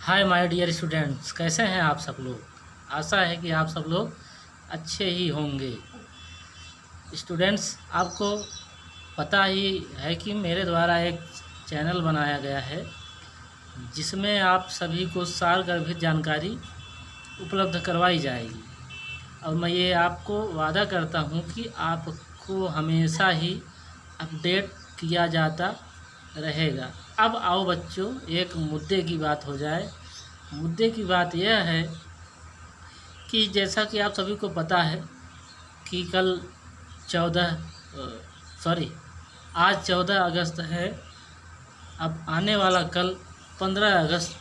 Hi my dear students, कैसे हैं आप सब लोग। आशा है कि आप सब लोग अच्छे ही होंगे। स्टूडेंट्स, आपको पता ही है कि मेरे द्वारा एक चैनल बनाया गया है जिसमें आप सभी को सारगर्भित जानकारी उपलब्ध करवाई जाएगी। और मैं ये आपको वादा करता हूँ कि आपको हमेशा ही अपडेट किया जाता रहेगा। अब आओ बच्चों, एक मुद्दे की बात हो जाए। मुद्दे की बात यह है कि जैसा कि आप सभी को पता है कि आज 14 अगस्त है। अब आने वाला कल 15 अगस्त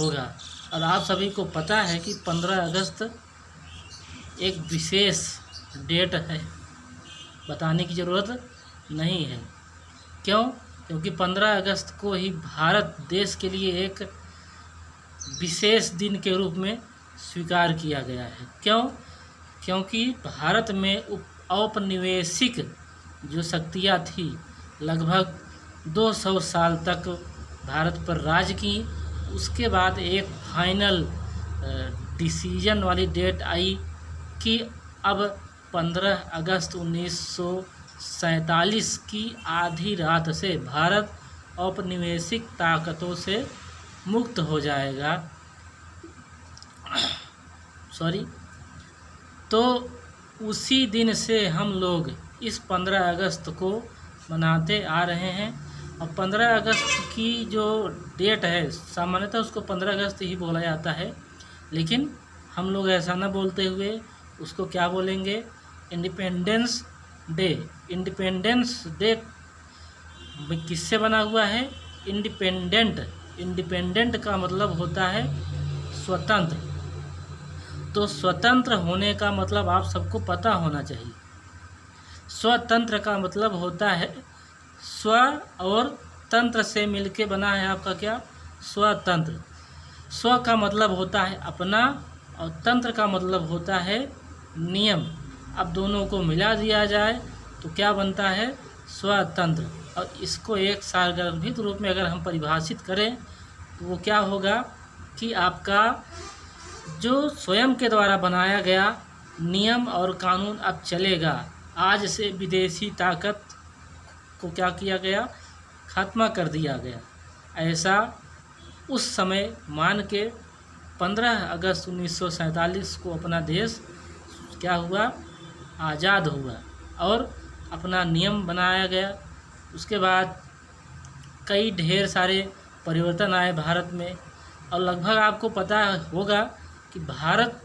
होगा और आप सभी को पता है कि 15 अगस्त एक विशेष डेट है, बताने की ज़रूरत नहीं है। क्यों? क्योंकि 15 अगस्त को ही भारत देश के लिए एक विशेष दिन के रूप में स्वीकार किया गया है। क्यों? क्योंकि भारत में औपनिवेशिक जो शक्तियाँ थी लगभग 200 साल तक भारत पर राज की। उसके बाद एक फाइनल डिसीजन वाली डेट आई कि अब 15 अगस्त 1947 की आधी रात से भारत औपनिवेशिक ताकतों से मुक्त हो जाएगा। तो उसी दिन से हम लोग इस 15 अगस्त को मनाते आ रहे हैं। और 15 अगस्त की जो डेट है, सामान्यतः उसको 15 अगस्त ही बोला जाता है, लेकिन हम लोग ऐसा न बोलते हुए उसको क्या बोलेंगे, इंडिपेंडेंस डे। इंडिपेंडेंस डे किससे बना हुआ है? इंडिपेंडेंट का मतलब होता है स्वतंत्र। तो स्वतंत्र होने का मतलब आप सबको पता होना चाहिए। स्वतंत्र का मतलब होता है स्व और तंत्र से मिलके बना है आपका क्या? स्वतंत्र। स्व का मतलब होता है अपना और तंत्र का मतलब होता है नियम। अब दोनों को मिला दिया जाए तो क्या बनता है? स्वतंत्र। और इसको एक सारगर्भित रूप में अगर हम परिभाषित करें तो वो क्या होगा कि आपका जो स्वयं के द्वारा बनाया गया नियम और कानून अब चलेगा। आज से विदेशी ताकत को क्या किया गया? खात्मा कर दिया गया। ऐसा उस समय मान के 15 अगस्त 1947 को अपना देश क्या हुआ? आज़ाद हुआ और अपना नियम बनाया गया। उसके बाद कई ढेर सारे परिवर्तन आए भारत में। और लगभग आपको पता होगा कि भारत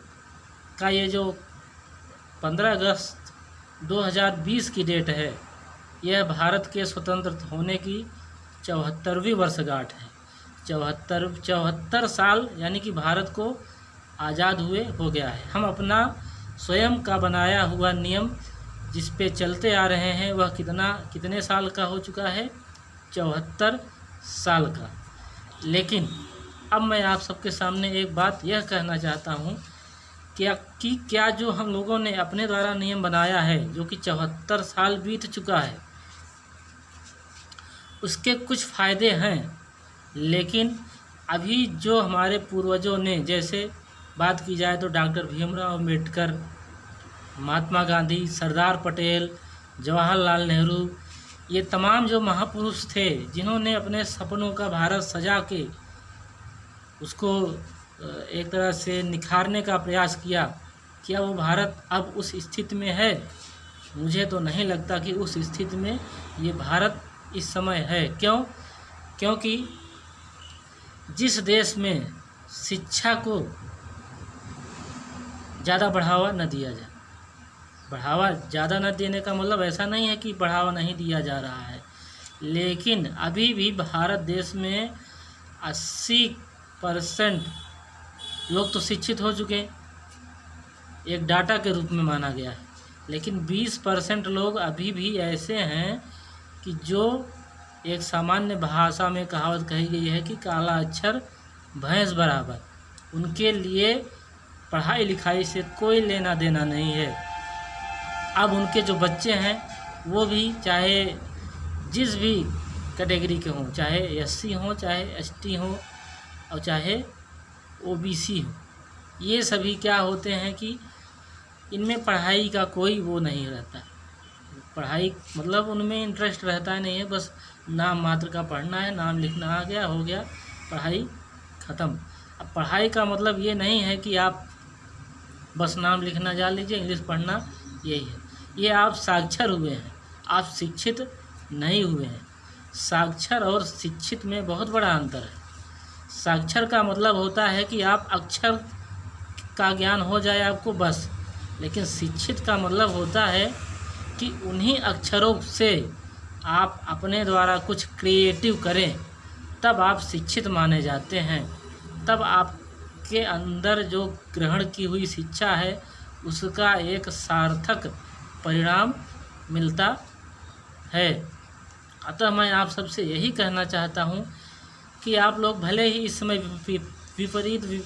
का ये जो 15 अगस्त 2020 की डेट है, यह भारत के स्वतंत्र होने की 74वीं वर्षगांठ है। 74 साल यानी कि भारत को आज़ाद हुए हो गया है। हम अपना स्वयं का बनाया हुआ नियम जिस पे चलते आ रहे हैं वह कितने साल का हो चुका है? 74 साल का। लेकिन अब मैं आप सबके सामने एक बात यह कहना चाहता हूँ कि क्या जो हम लोगों ने अपने द्वारा नियम बनाया है, जो कि 74 साल बीत चुका है, उसके कुछ फ़ायदे हैं। लेकिन अभी जो हमारे पूर्वजों ने, जैसे बात की जाए तो डॉक्टर भीमराव अम्बेडकर, महात्मा गांधी, सरदार पटेल, जवाहरलाल नेहरू, ये तमाम जो महापुरुष थे जिन्होंने अपने सपनों का भारत सजा के उसको एक तरह से निखारने का प्रयास किया, क्या वो भारत अब उस स्थिति में है? मुझे तो नहीं लगता कि उस स्थिति में ये भारत इस समय है। क्यों? क्योंकि जिस देश में शिक्षा को ज़्यादा बढ़ावा न दिया जाए, बढ़ावा ज़्यादा न देने का मतलब ऐसा नहीं है कि बढ़ावा नहीं दिया जा रहा है, लेकिन अभी भी भारत देश में 80% लोग तो शिक्षित हो चुके हैं, एक डाटा के रूप में माना गया है। लेकिन 20% लोग अभी भी ऐसे हैं कि जो एक सामान्य भाषा में कहावत कही गई है कि काला अक्षर भैंस बराबर। उनके लिए पढ़ाई लिखाई से कोई लेना देना नहीं है। अब उनके जो बच्चे हैं वो भी चाहे जिस भी कैटेगरी के हों, चाहे SC हों, चाहे ST हों और चाहे ओबीसी हो, ये सभी क्या होते हैं कि इनमें पढ़ाई का कोई वो नहीं रहता। पढ़ाई मतलब उनमें इंटरेस्ट रहता नहीं है, बस नाम मात्र का पढ़ना है, नाम लिखना आ गया, हो गया, पढ़ाई ख़त्म। अब पढ़ाई का मतलब ये नहीं है कि आप बस नाम लिखना जान लीजिए, इंग्लिश पढ़ना, यही है। ये आप साक्षर हुए हैं, आप शिक्षित नहीं हुए हैं। साक्षर और शिक्षित में बहुत बड़ा अंतर है। साक्षर का मतलब होता है कि आप अक्षर का ज्ञान हो जाए आपको बस, लेकिन शिक्षित का मतलब होता है कि उन्हीं अक्षरों से आप अपने द्वारा कुछ क्रिएटिव करें, तब आप शिक्षित माने जाते हैं। तब आपके अंदर जो ग्रहण की हुई शिक्षा है उसका एक सार्थक परिणाम मिलता है। अतः मैं आप सबसे यही कहना चाहता हूँ कि आप लोग भले ही इस समय विपरीत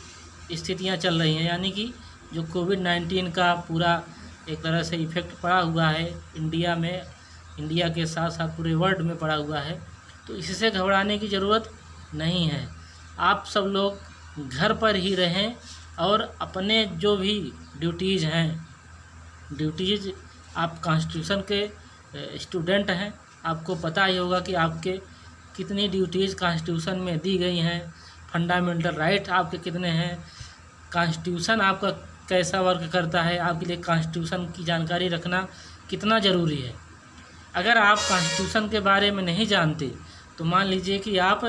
स्थितियाँ चल रही हैं, यानी कि जो कोविड-19 का पूरा एक तरह से इफ़ेक्ट पड़ा हुआ है इंडिया में, इंडिया के साथ साथ पूरे वर्ल्ड में पड़ा हुआ है, तो इससे घबराने की ज़रूरत नहीं है। आप सब लोग घर पर ही रहें और अपने जो भी ड्यूटीज़ हैं, ड्यूटीज़ आप कॉन्स्टिट्यूशन के स्टूडेंट हैं, आपको पता ही होगा कि आपके कितनी ड्यूटीज़ कॉन्स्टिट्यूशन में दी गई हैं, फंडामेंटल राइट आपके कितने हैं, कॉन्स्टिट्यूशन आपका कैसा वर्क करता है, आपके लिए कॉन्स्टिट्यूशन की जानकारी रखना कितना ज़रूरी है। अगर आप कॉन्स्टिट्यूशन के बारे में नहीं जानते तो मान लीजिए कि आप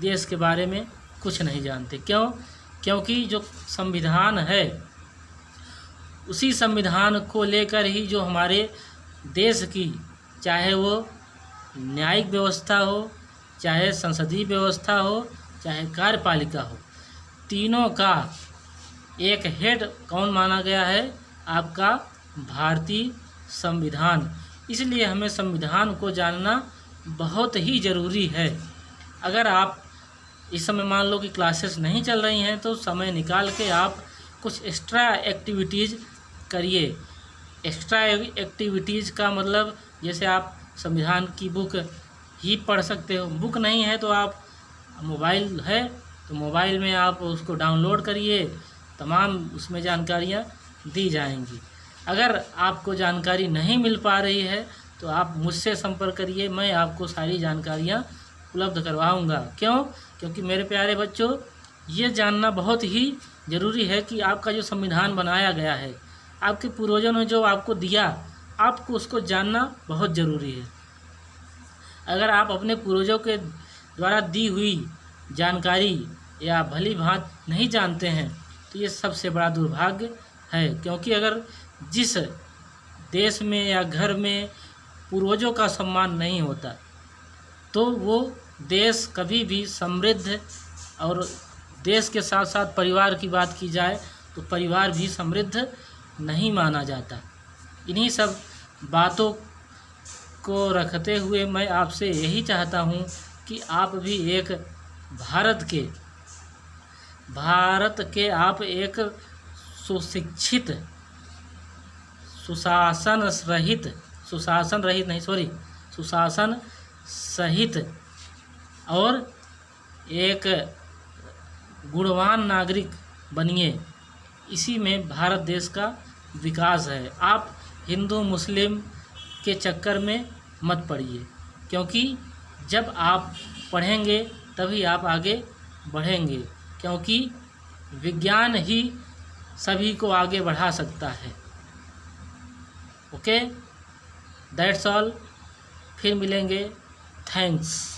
देश के बारे में कुछ नहीं जानते। क्यों? क्योंकि जो संविधान है उसी संविधान को लेकर ही जो हमारे देश की, चाहे वो न्यायिक व्यवस्था हो, चाहे संसदीय व्यवस्था हो, चाहे कार्यपालिका हो, तीनों का एक हेड कौन माना गया है? आपका भारतीय संविधान। इसलिए हमें संविधान को जानना बहुत ही ज़रूरी है। अगर आप इस समय मान लो कि क्लासेस नहीं चल रही हैं तो समय निकाल के आप कुछ एक्स्ट्रा एक्टिविटीज़ करिए। एक्स्ट्रा एक्टिविटीज़ का मतलब जैसे आप संविधान की बुक ही पढ़ सकते हो, बुक नहीं है तो आप मोबाइल है तो मोबाइल में आप उसको डाउनलोड करिए, तमाम उसमें जानकारियाँ दी जाएंगी। अगर आपको जानकारी नहीं मिल पा रही है तो आप मुझसे संपर्क करिए, मैं आपको सारी जानकारियाँ उपलब्ध करवाऊँगा। क्यों? क्योंकि मेरे प्यारे बच्चों, ये जानना बहुत ही ज़रूरी है कि आपका जो संविधान बनाया गया है, आपके पूर्वजों ने जो आपको दिया, आपको उसको जानना बहुत ज़रूरी है। अगर आप अपने पूर्वजों के द्वारा दी हुई जानकारी या भली भांति नहीं जानते हैं तो ये सबसे बड़ा दुर्भाग्य है। क्योंकि अगर जिस देश में या घर में पूर्वजों का सम्मान नहीं होता तो वो देश कभी भी समृद्ध, और देश के साथ साथ परिवार की बात की जाए तो परिवार भी समृद्ध नहीं माना जाता। इन्हीं सब बातों को रखते हुए मैं आपसे यही चाहता हूँ कि आप भी एक भारत के आप एक सुशिक्षित, सुशासन सहित और एक गुणवान नागरिक बनिए। इसी में भारत देश का विकास है। आप हिंदू मुस्लिम के चक्कर में मत पड़िए, क्योंकि जब आप पढ़ेंगे तभी आप आगे बढ़ेंगे, क्योंकि विज्ञान ही सभी को आगे बढ़ा सकता है। Okay, that's all. फिर मिलेंगे। थैंक्स।